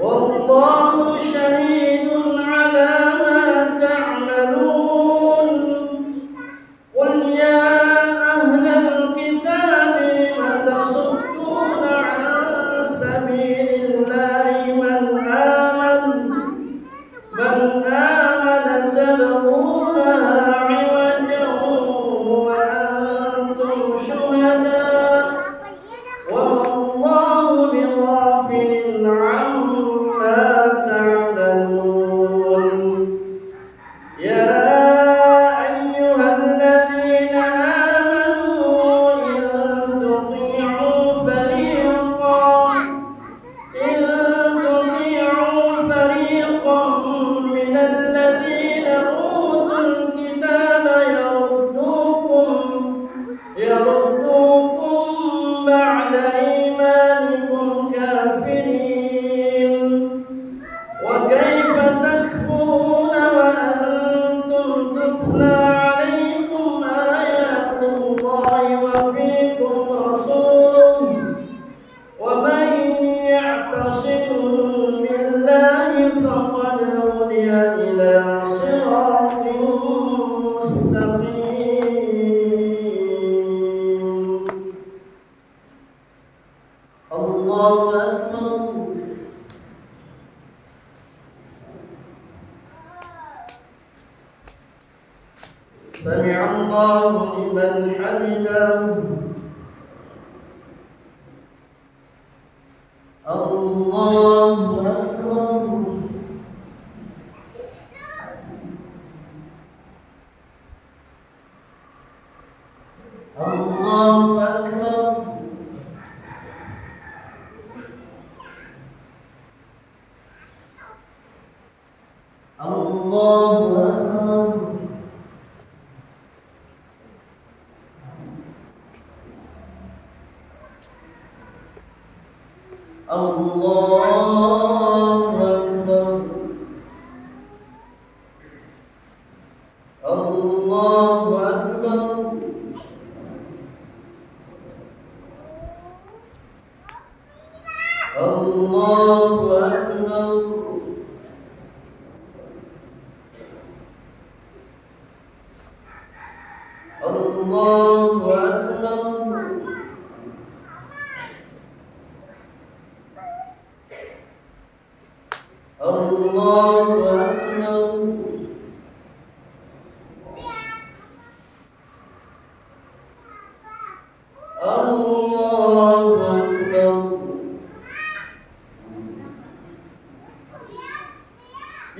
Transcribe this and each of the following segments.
والله شهيد سمع الله لمن حمده الله أكبر الله أكبر الله أكبر الله أكبر الله أكبر الله أكبر الله أكبر الله أكبر الله أكبر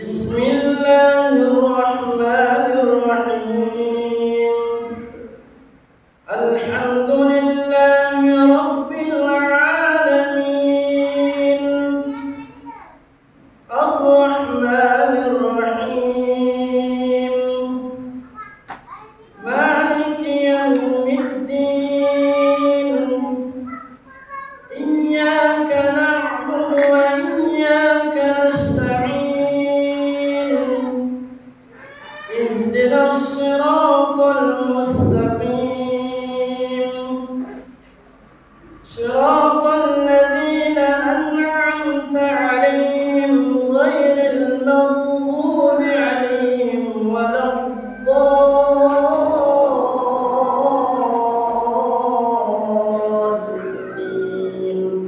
بسم الله الرحمن الرحيم الحمد لله رب العالمين الرحمن الرحيم مالك يوم الدين إياك نعبد وإياك نستعين اهدنا الصراط المستقيم صراط الذين أنعمت عليهم غير المغضوب عليهم ولا الضالين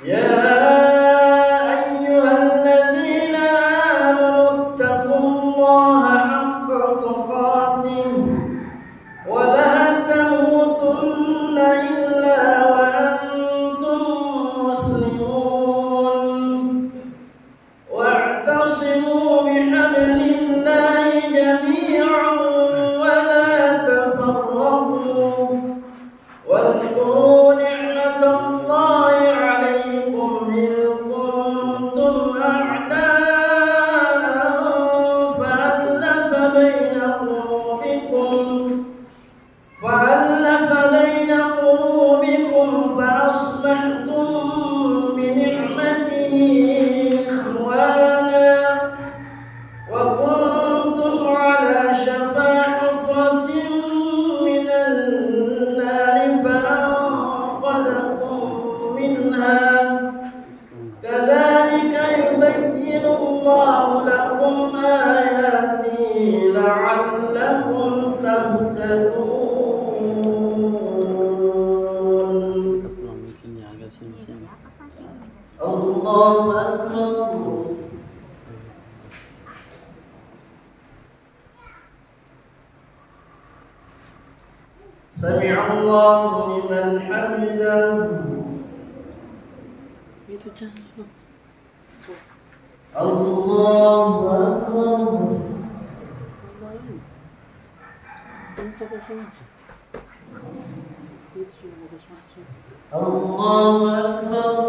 يا أيها الذين آمنوا اتقوا الله حق تقاته ولا تموتن إلا وأنتم مسلمون واعتصموا بحبل الله جميعا ولا تفرقوا واذكروا نعمة الله عليكم إذ كنتم أعداء فألف بين قلوبكم فأصبحتم بنعمته إخوانا وكنتم على شفا حفرة من النار فأنقذكم منها كذلك يبين الله لكم آياته لعلكم تهتدون الله أكبر سمع الله لمن حمده الله أكبر الله أكبر الله أكبر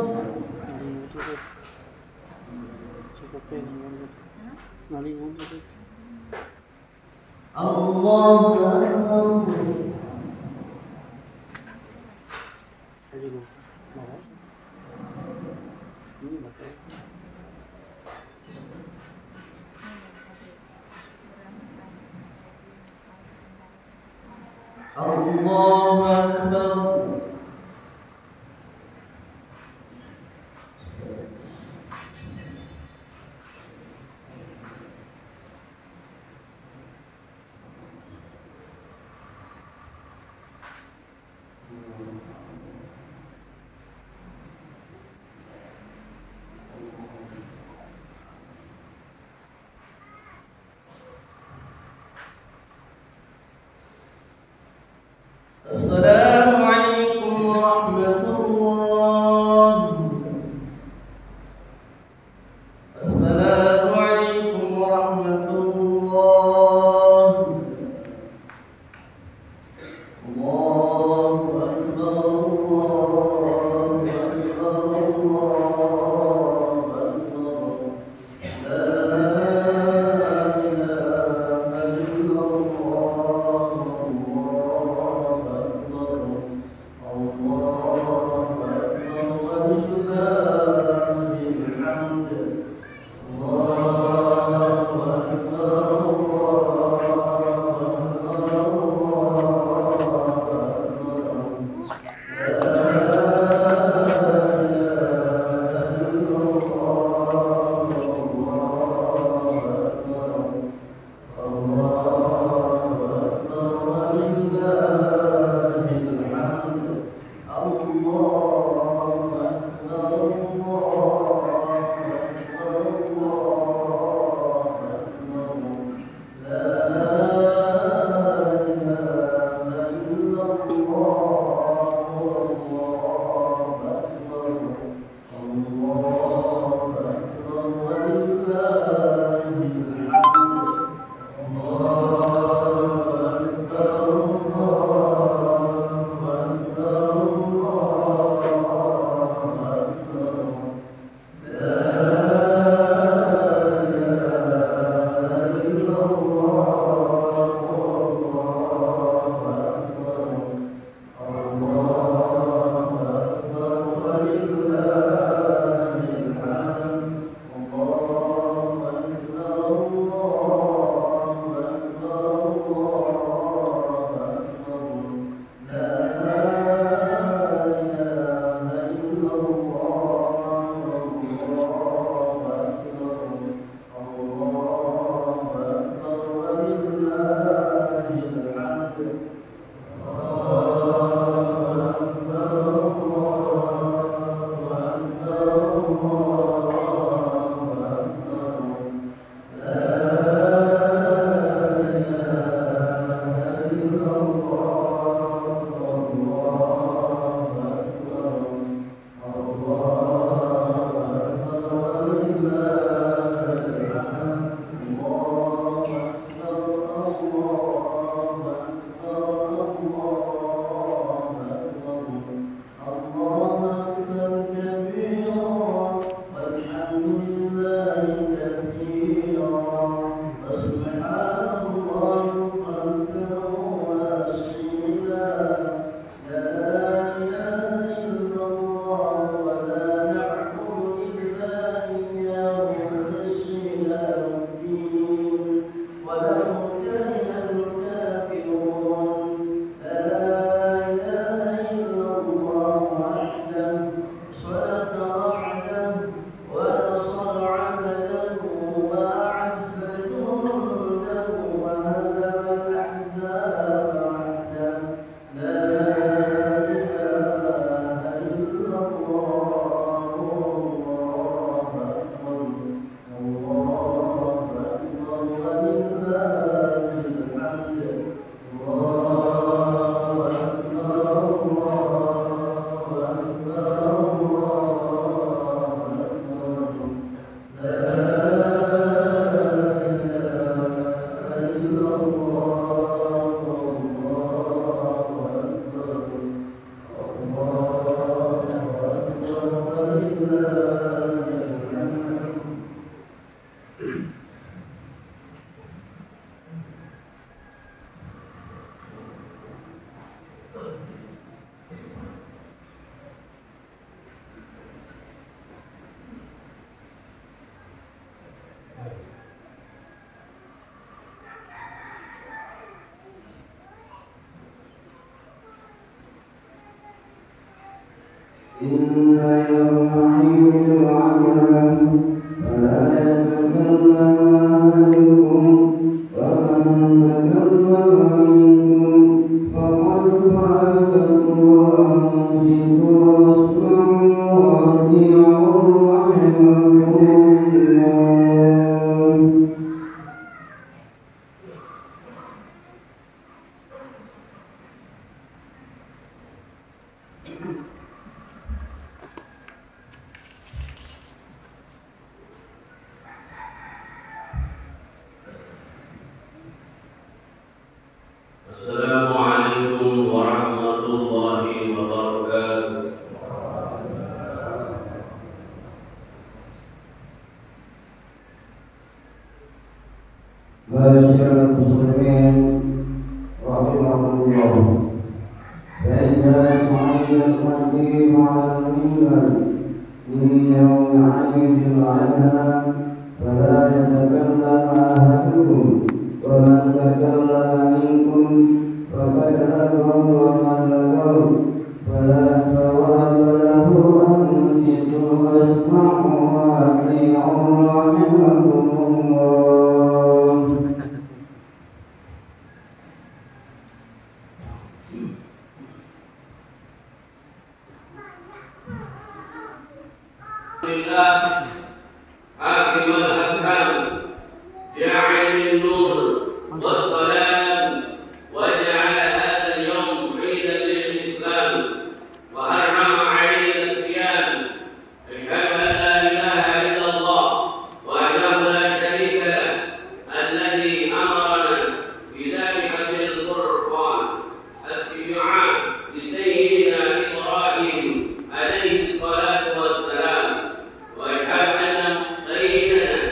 الله أكبر الله فإذا صعد الخطيب على المنبر من يوم عيد العذاب فلا يتكلم أحدكم ومن تكلم منكم فقد لغوا ومن لغوا فلا ثواب له أنصتوا واسمعوا وأطيعوا رحمكم الله. لله حاكم الأحكام جاعل النور والضلال وجعل هذا اليوم عيدا للإسلام وحرم علينا الصيام. أشهد أن لا إله إلا الله وحده لا شريك له الذي أمرنا بذلك في القرآن الدعاء لسيدنا إبراهيم عليه الصلاة والسلام. وأشهد أن سيدنا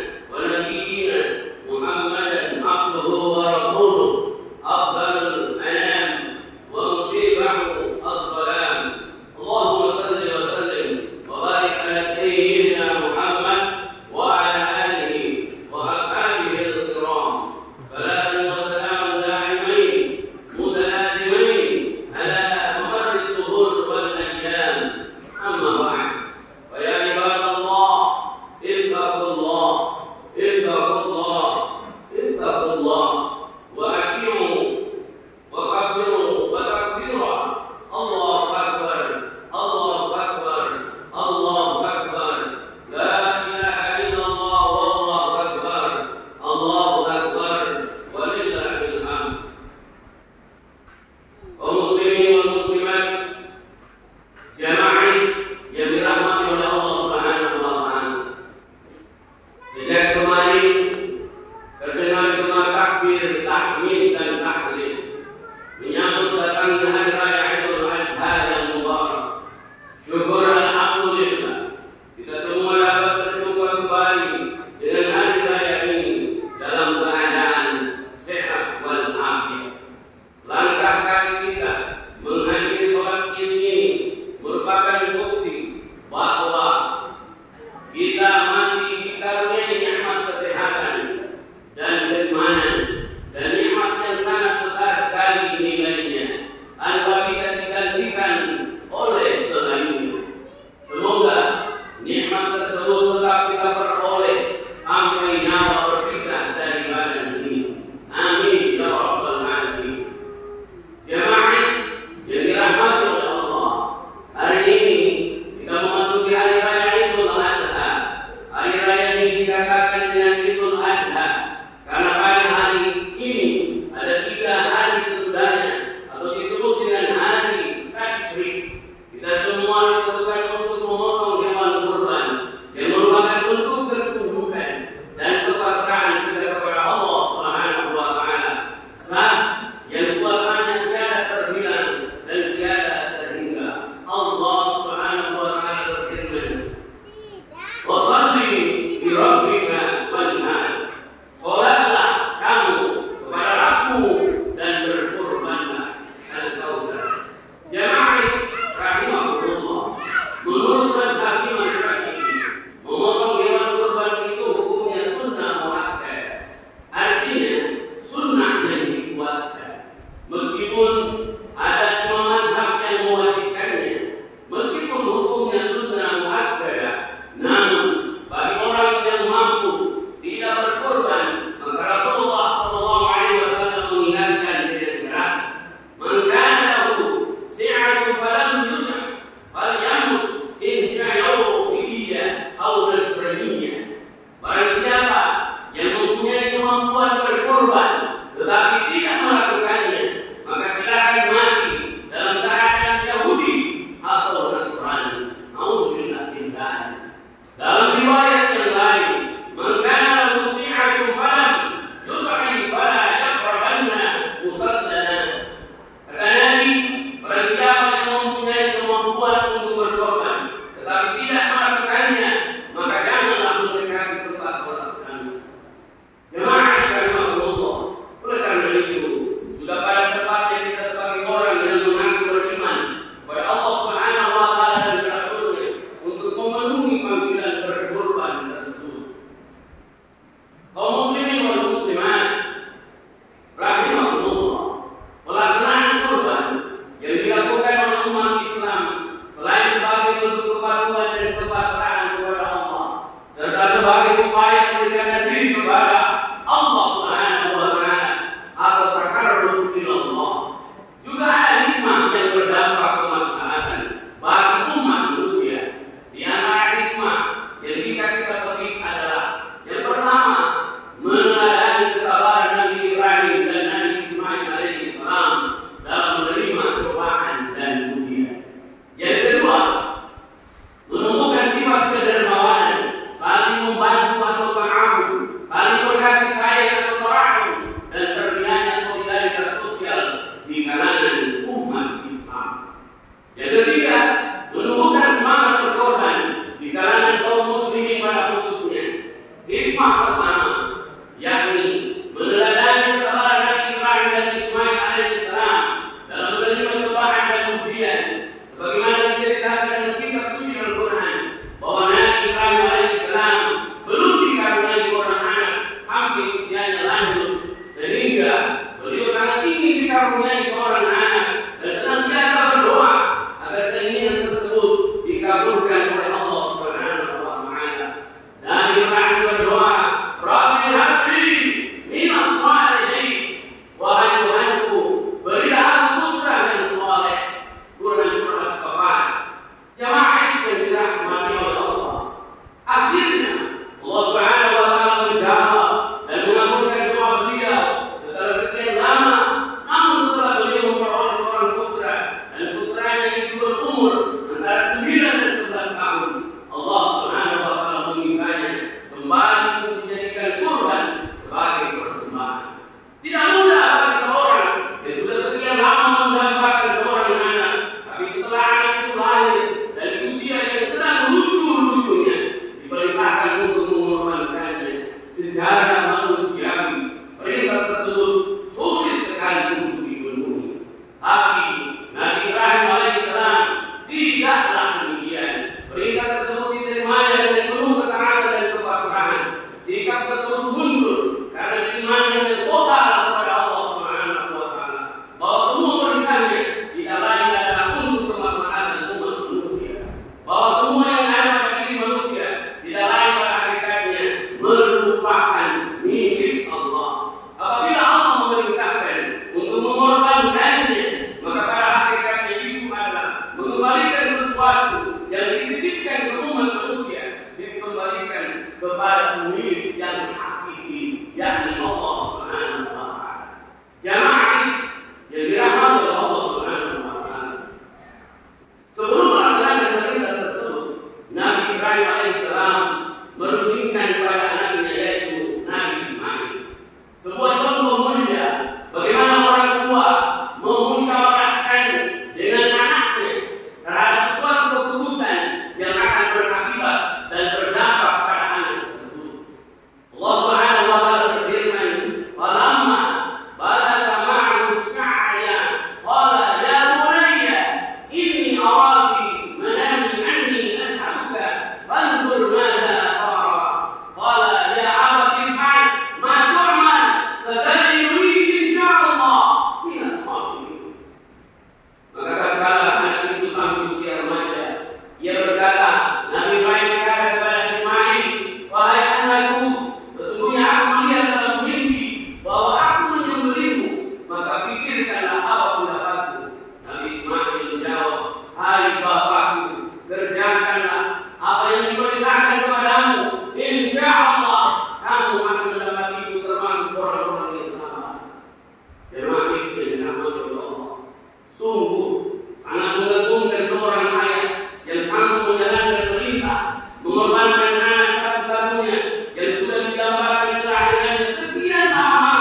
Sungguh sangat mengagumkan seorang ayah yang sanggup menjalankan perintah, mengorbankan anak satu-satunya yang sudah digambarkan kelahirannya sekian lama.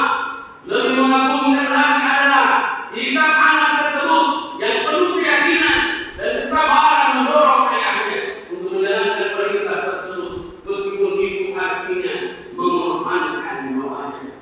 Lebih mengagumkan lagi adalah sikap anak tersebut yang penuh keyakinan dan kesabaran mendorong ayahnya untuk menjalankan perintah tersebut, meskipun itu artinya mengorbankan nyawanya.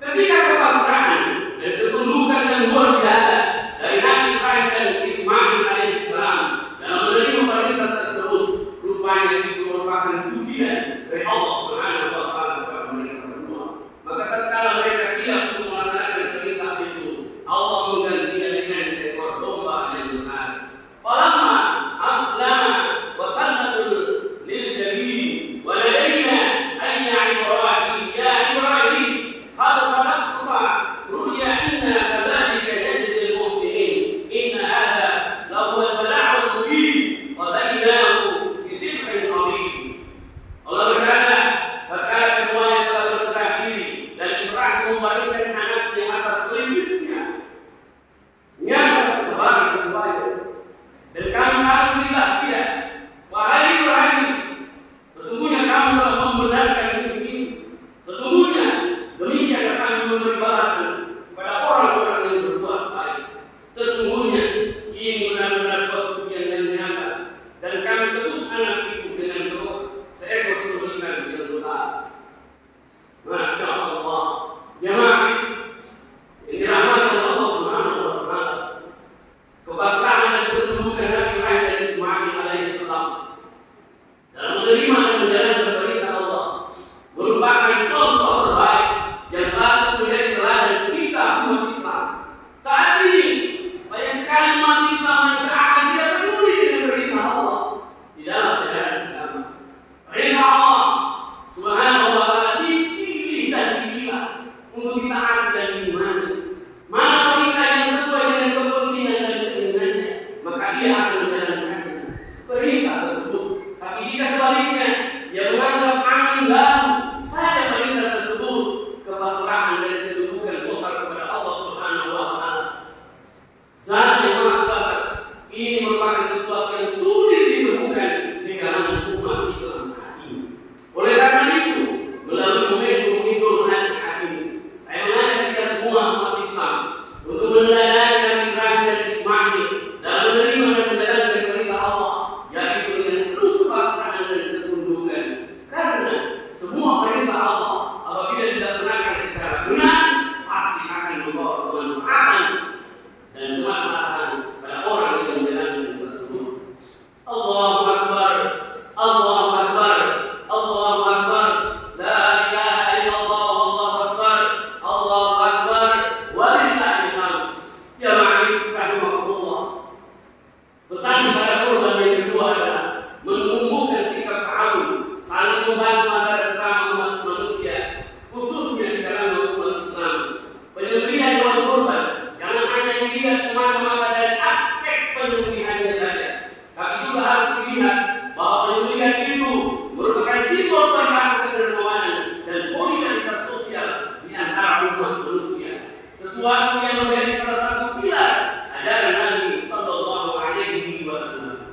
Ketika kepasrahan dan ketundukan yang luar biasa dari Nabi Ibrahim dan Ismail alaihissalam dalam menerima perintah tersebut, rupanya itu merupakan pujian dari Allah Subhanahu wa Ta'ala kepada mereka berdua. Maka tatkala mereka siap untuk melaksanakan perintah itu, Allah menggantinya dengan seekor domba yang besar. Falamma aslama wa sallatul lil jabin wa ladaina ayya Ibrahim ya Ibrahim qad sadaqta ru'ya inna kadzalika najzil muhsinin inna hadza lahu al-bala'ul mubin wa dainahu bi sibrin qabih. Allah berkata, tatkala keduanya telah berserah diri dan Ibrahim membalikkan anaknya atas perintisnya, nyata sebagai keduanya, dan kami alhamdulillah tidak. Wahai Ibrahim, sesungguhnya kamu telah membenarkan ini. Sesungguhnya demikian kami memberi balasan kepada orang-orang yang berbuat baik. Sesungguhnya ini benar-benar suatu pujian yang nyata, dan kami tebus anak itu dengan seekor sembelihan yang besar. Masya Allah, jemaah yang dirahmati oleh Allah Subhanahu wa Ta'ala, kepasrahan dan ketundukan Nabi Ibrahim dan Ismail alaihissalam dalam menerima dan menjalankan perintah Allah merupakan contoh terbaik yang patut menjadi teladan kita umat Islam. Saat ini banyak sekali umat Islam yang seakan tidak peduli dengan perintah Allah di dalam jalan agama. Perintah Allah Subhanahu wa Ta'ala dipilih dan dipilah untuk ditaati dan diimani. Mana perintah yang sesuai dengan kepentingan dan keinginannya, maka dia akan menjalankannya perintah tersebut. Tapi jika sebaliknya, dia menganggap angin lalu saja perintah tersebut, kepasrahan dan kedudukan total kepada Allah Subhanahu wa Ta'ala. Saat yang sangat besar, ini merupakan sesuatu yang sulit ditemukan di kalangan umat Islam saat ini. Oleh karena itu, melalui momentum Idul Adha ini, saya mengajak kita semua umat Islam untuk meneladani Nabi Ibrahim dan Ismail dalam menerima dan menjalankan perintah Allah, yaitu dengan penuh kepasrahan dan ketundukan. Karena semua perintah Allah apabila dilaksanakan secara benar pasti akan membawa kemanfaatan dan kemaslahatan pada orang yang menjalankan tersebut. Allahu Akbar, Allahu Akbar, Allahu Akbar, la ilaha illallah, wallahu akbar, Allahu Akbar, walillahil hamd. Jamaah rahimahullah. Pesan pada korban yang kedua adalah menumbuhkan sikap ta'awun, saling membantu antara sesama umat manusia, khususnya di kalangan umat Islam. Penyembelihan hewan kurban jangan hanya dilihat semata-mata dari aspek penyembelihannya saja, tapi juga harus dilihat bahwa penyembelihan itu merupakan simbol perlahan kedermawanan dan solidaritas sosial di antara umat manusia. Sesuatu yang menjadi salah satu pilar ajaran Nabi Sallallahu Alaihi Wasallam.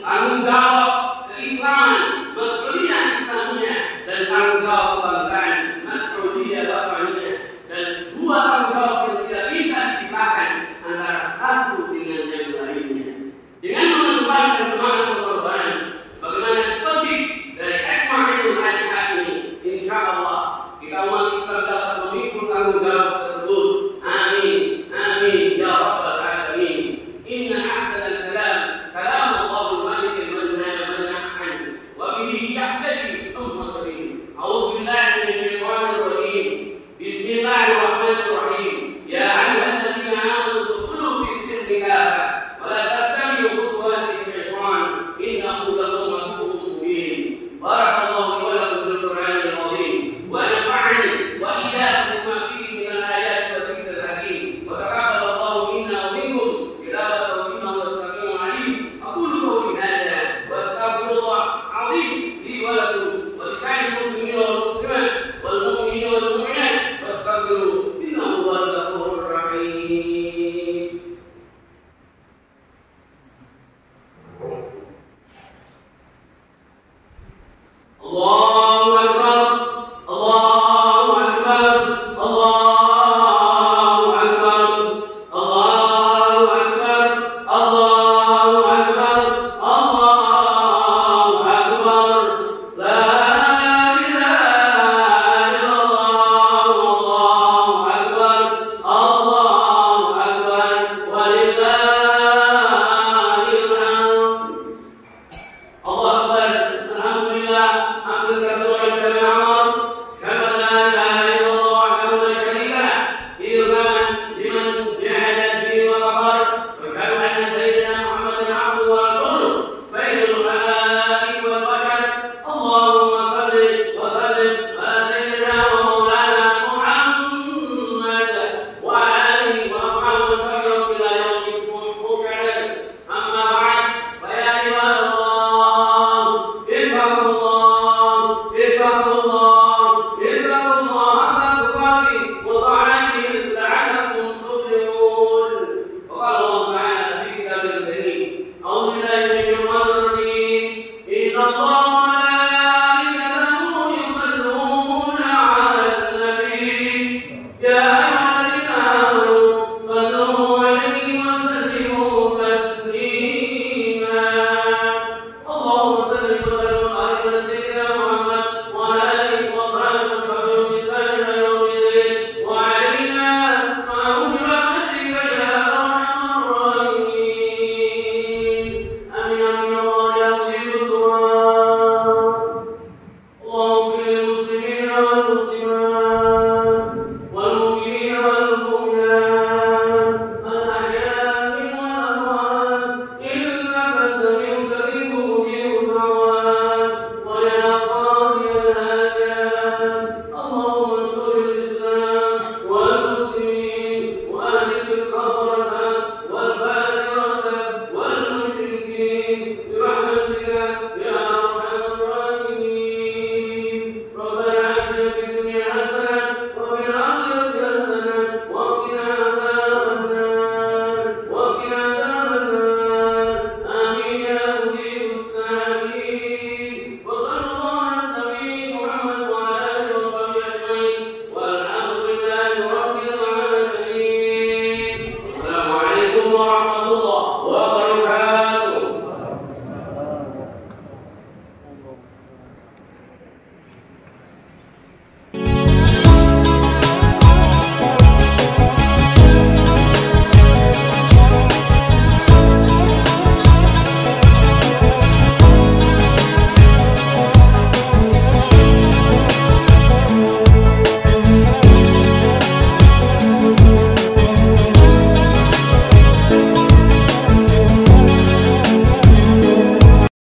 tanggung jawab keislaman,